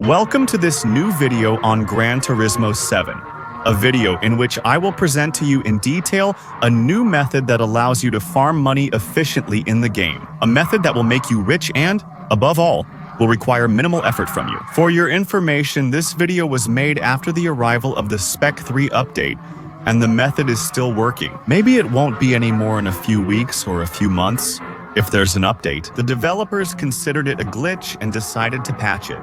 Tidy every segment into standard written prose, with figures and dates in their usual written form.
Welcome to this new video on Gran Turismo 7, a video in which I will present to you in detail a new method that allows you to farm money efficiently in the game. A method that will make you rich and, above all, will require minimal effort from you. For your information, this video was made after the arrival of the Spec 3 update, and the method is still working. Maybe it won't be anymore in a few weeks or a few months. If there's an update, the developers considered it a glitch and decided to patch it.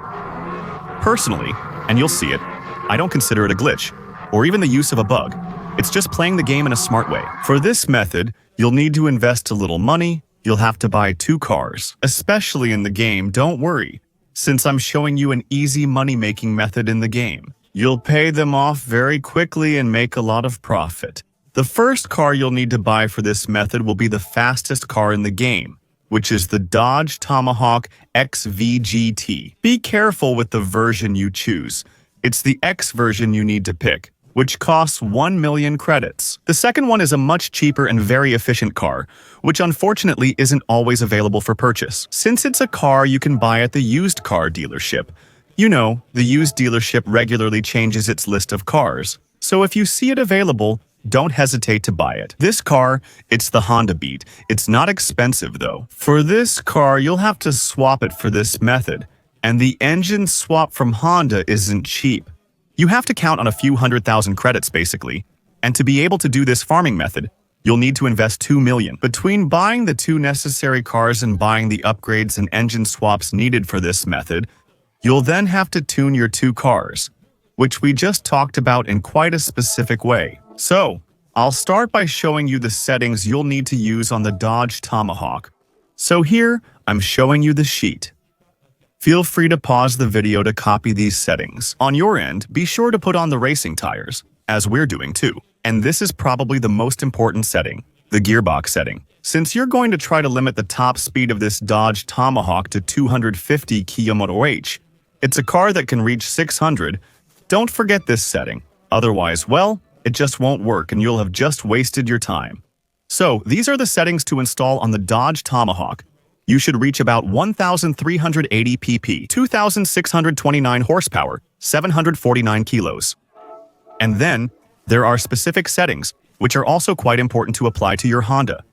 Personally, and you'll see it, I don't consider it a glitch, or even the use of a bug. It's just playing the game in a smart way. For this method, you'll need to invest a little money, you'll have to buy 2 cars. Especially in the game, don't worry, since I'm showing you an easy money-making method in the game. You'll pay them off very quickly and make a lot of profit. The first car you'll need to buy for this method will be the fastest car in the game, which is the Dodge Tomahawk XVGT. Be careful with the version you choose. It's the X version you need to pick, which costs 1 million credits. The second one is a much cheaper and very efficient car, which unfortunately isn't always available for purchase. Since it's a car you can buy at the used car dealership. You know, the used dealership regularly changes its list of cars, so if you see it available, don't hesitate to buy it. This car, it's the Honda Beat. It's not expensive though. For this car, you'll have to swap it for this method, and the engine swap from Honda isn't cheap. You have to count on a few 100,000 credits basically, and to be able to do this farming method, you'll need to invest 2 million. Between buying the 2 necessary cars and buying the upgrades and engine swaps needed for this method, you'll then have to tune your 2 cars, which we just talked about in quite a specific way. So, I'll start by showing you the settings you'll need to use on the Dodge Tomahawk. So here, I'm showing you the sheet. Feel free to pause the video to copy these settings. On your end, be sure to put on the racing tires, as we're doing too. And this is probably the most important setting, the gearbox setting. Since you're going to try to limit the top speed of this Dodge Tomahawk to 250 km/h, it's a car that can reach 600. Don't forget this setting. Otherwise, well, it just won't work and you'll have just wasted your time. So, these are the settings to install on the Dodge Tomahawk. You should reach about 1,380 pp, 2,629 horsepower, 749 kilos. And then, there are specific settings, which are also quite important to apply to your Honda.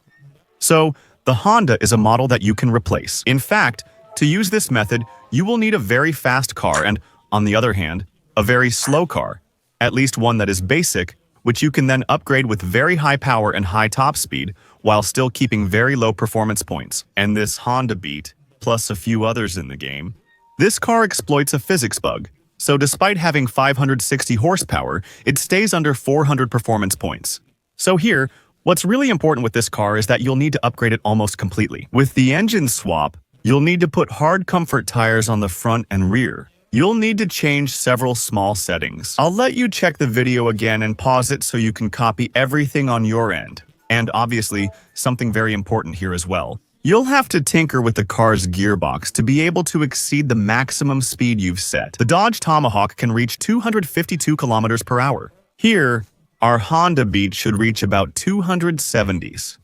So, the Honda is a model that you can replace. In fact, to use this method, you will need a very fast car and, on the other hand, a very slow car, at least one that is basic, which you can then upgrade with very high power and high top speed, while still keeping very low performance points. And this Honda Beat, plus a few others in the game, this car exploits a physics bug, so despite having 560 horsepower, it stays under 400 performance points. So here, what's really important with this car is that you'll need to upgrade it almost completely. With the engine swap, you'll need to put hard comfort tires on the front and rear. You'll need to change several small settings. I'll let you check the video again and pause it so you can copy everything on your end. And obviously, something very important here as well. You'll have to tinker with the car's gearbox to be able to exceed the maximum speed you've set. The Dodge Tomahawk can reach 252 km/h. Here, our Honda Beat should reach about 270s.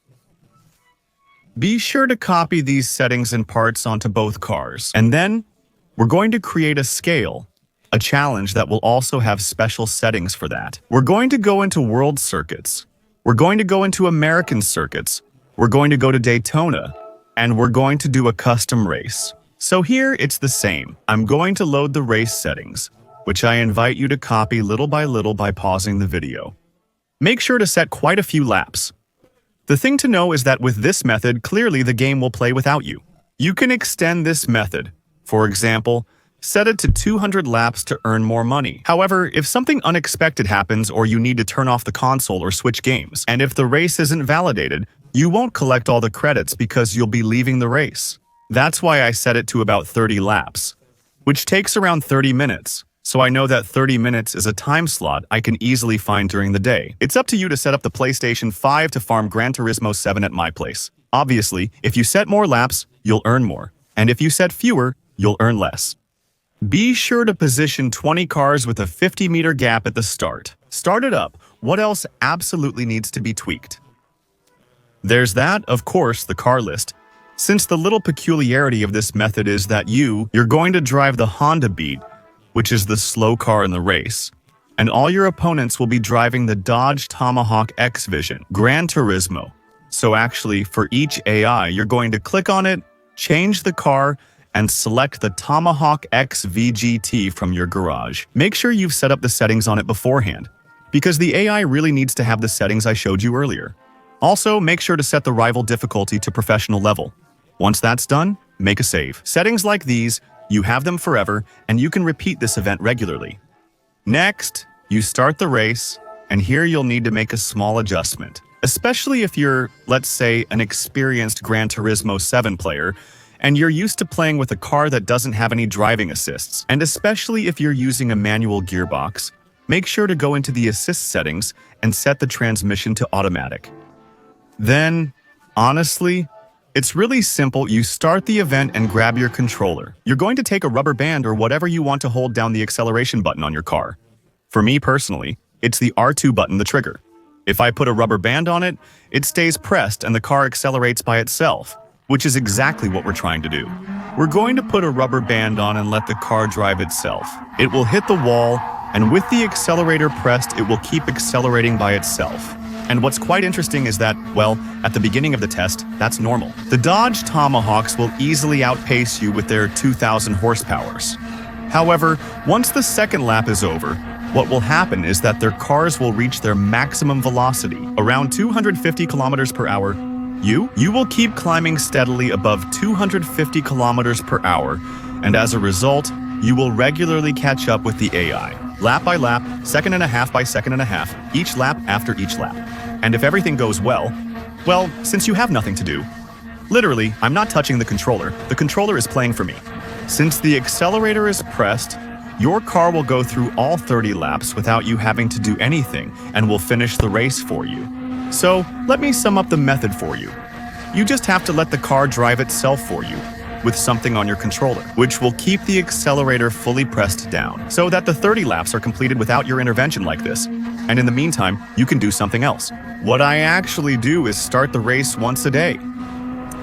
Be sure to copy these settings and parts onto both cars. And then, we're going to create a scale, a challenge that will also have special settings for that. We're going to go into world circuits. We're going to go into American circuits. We're going to go to Daytona. And we're going to do a custom race. So here it's the same. I'm going to load the race settings, which I invite you to copy little by pausing the video. Make sure to set quite a few laps. The thing to know is that with this method, clearly the game will play without you. You can extend this method. For example, set it to 200 laps to earn more money. However, if something unexpected happens or you need to turn off the console or switch games, and if the race isn't validated, you won't collect all the credits because you'll be leaving the race. That's why I set it to about 30 laps, which takes around 30 minutes. So I know that 30 minutes is a time slot I can easily find during the day. It's up to you to set up the PlayStation 5 to farm Gran Turismo 7 at my place. Obviously, if you set more laps, you'll earn more. And if you set fewer, you'll earn less. Be sure to position 20 cars with a 50-meter gap at the start. Start it up. What else absolutely needs to be tweaked? There's that, of course, the car list. Since the little peculiarity of this method is that you're going to drive the Honda Beat, which is the slow car in the race. And all your opponents will be driving the Dodge Tomahawk X Vision, Gran Turismo. So actually, for each AI, you're going to click on it, change the car, and select the Tomahawk X VGT from your garage. Make sure you've set up the settings on it beforehand, because the AI really needs to have the settings I showed you earlier. Also, make sure to set the rival difficulty to professional level. Once that's done, make a save. Settings like these, you have them forever, and you can repeat this event regularly. Next, you start the race, and here you'll need to make a small adjustment. Especially if you're, let's say, an experienced Gran Turismo 7 player, and you're used to playing with a car that doesn't have any driving assists. And especially if you're using a manual gearbox, make sure to go into the assist settings and set the transmission to automatic. Then, honestly, it's really simple. You start the event and grab your controller. You're going to take a rubber band or whatever you want to hold down the acceleration button on your car. For me personally, it's the R2 button, the trigger. If I put a rubber band on it, it stays pressed and the car accelerates by itself, which is exactly what we're trying to do. We're going to put a rubber band on and let the car drive itself. It will hit the wall, and with the accelerator pressed, it will keep accelerating by itself. And what's quite interesting is that, well, at the beginning of the test, that's normal. The Dodge Tomahawks will easily outpace you with their 2,000 horsepowers. However, once the second lap is over, what will happen is that their cars will reach their maximum velocity, around 250 kilometers per hour. You will keep climbing steadily above 250 kilometers per hour, and as a result, you will regularly catch up with the AI, lap by lap, second and a half by second and a half, each lap after each lap. And if everything goes well, since you have nothing to do, literally, I'm not touching the controller is playing for me. Since the accelerator is pressed, your car will go through all 30 laps without you having to do anything and will finish the race for you. So, let me sum up the method for you. You just have to let the car drive itself for you, with something on your controller, which will keep the accelerator fully pressed down, so that the 30 laps are completed without your intervention like this. And in the meantime, you can do something else. What I actually do is start the race once a day.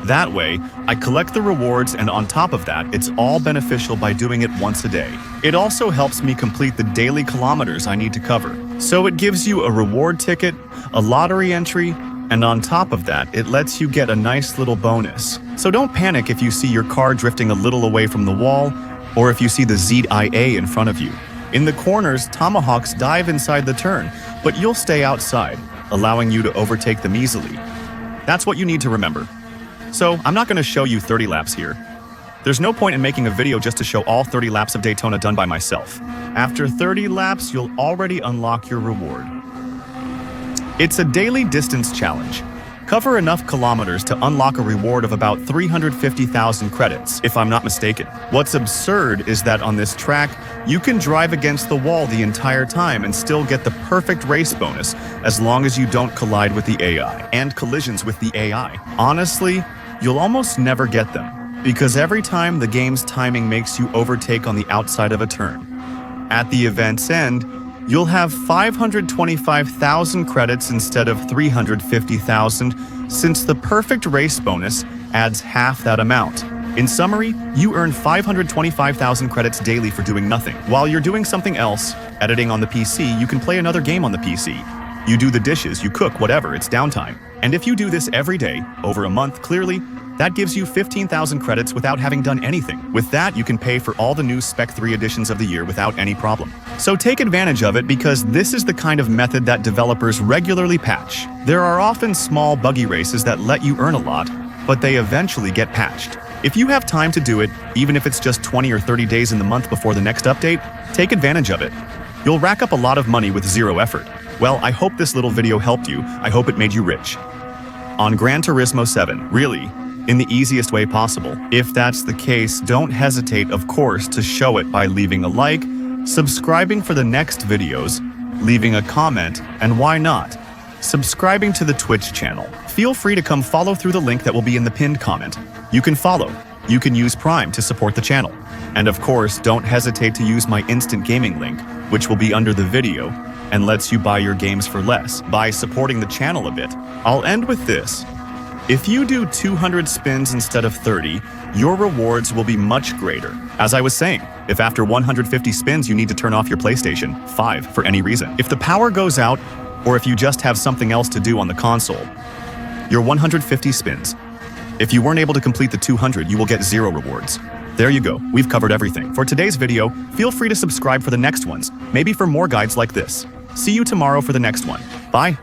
That way, I collect the rewards, and on top of that, it's all beneficial by doing it once a day. It also helps me complete the daily kilometers I need to cover. So it gives you a reward ticket, a lottery entry, and on top of that, it lets you get a nice little bonus. So don't panic if you see your car drifting a little away from the wall, or if you see the ZIA in front of you. In the corners, Tomahawks dive inside the turn, but you'll stay outside, allowing you to overtake them easily. That's what you need to remember. So, I'm not going to show you 30 laps here. There's no point in making a video just to show all 30 laps of Daytona done by myself. After 30 laps, you'll already unlock your reward. It's a daily distance challenge. Cover enough kilometers to unlock a reward of about 350,000 credits, if I'm not mistaken. What's absurd is that on this track, you can drive against the wall the entire time and still get the perfect race bonus as long as you don't collide with the AI and collisions with the AI. Honestly, you'll almost never get them, because every time the game's timing makes you overtake on the outside of a turn. At the event's end, you'll have 525,000 credits instead of 350,000, since the perfect race bonus adds half that amount. In summary, you earn 525,000 credits daily for doing nothing. While you're doing something else, editing on the PC, you can play another game on the PC. You do the dishes, you cook, whatever, it's downtime. And if you do this every day, over a month, clearly, that gives you 15,000 credits without having done anything. With that, you can pay for all the new Spec 3 editions of the year without any problem. So take advantage of it, because this is the kind of method that developers regularly patch. There are often small buggy races that let you earn a lot, but they eventually get patched. If you have time to do it, even if it's just 20 or 30 days in the month before the next update, take advantage of it. You'll rack up a lot of money with zero effort. Well, I hope this little video helped you. I hope it made you rich. On Gran Turismo 7, really, in the easiest way possible. If that's the case, don't hesitate, of course, to show it by leaving a like, subscribing for the next videos, leaving a comment, and why not, subscribing to the Twitch channel. Feel free to come follow through the link that will be in the pinned comment. You can follow. You can use Prime to support the channel. And of course, don't hesitate to use my instant gaming link, which will be under the video, and lets you buy your games for less by supporting the channel a bit. I'll end with this. If you do 200 spins instead of 30, your rewards will be much greater. As I was saying, if after 150 spins you need to turn off your PlayStation 5 for any reason, if the power goes out, or if you just have something else to do on the console, your 150 spins. If you weren't able to complete the 200, you will get 0 rewards. There you go, we've covered everything. For today's video, feel free to subscribe for the next ones, maybe for more guides like this. See you tomorrow for the next one. Bye!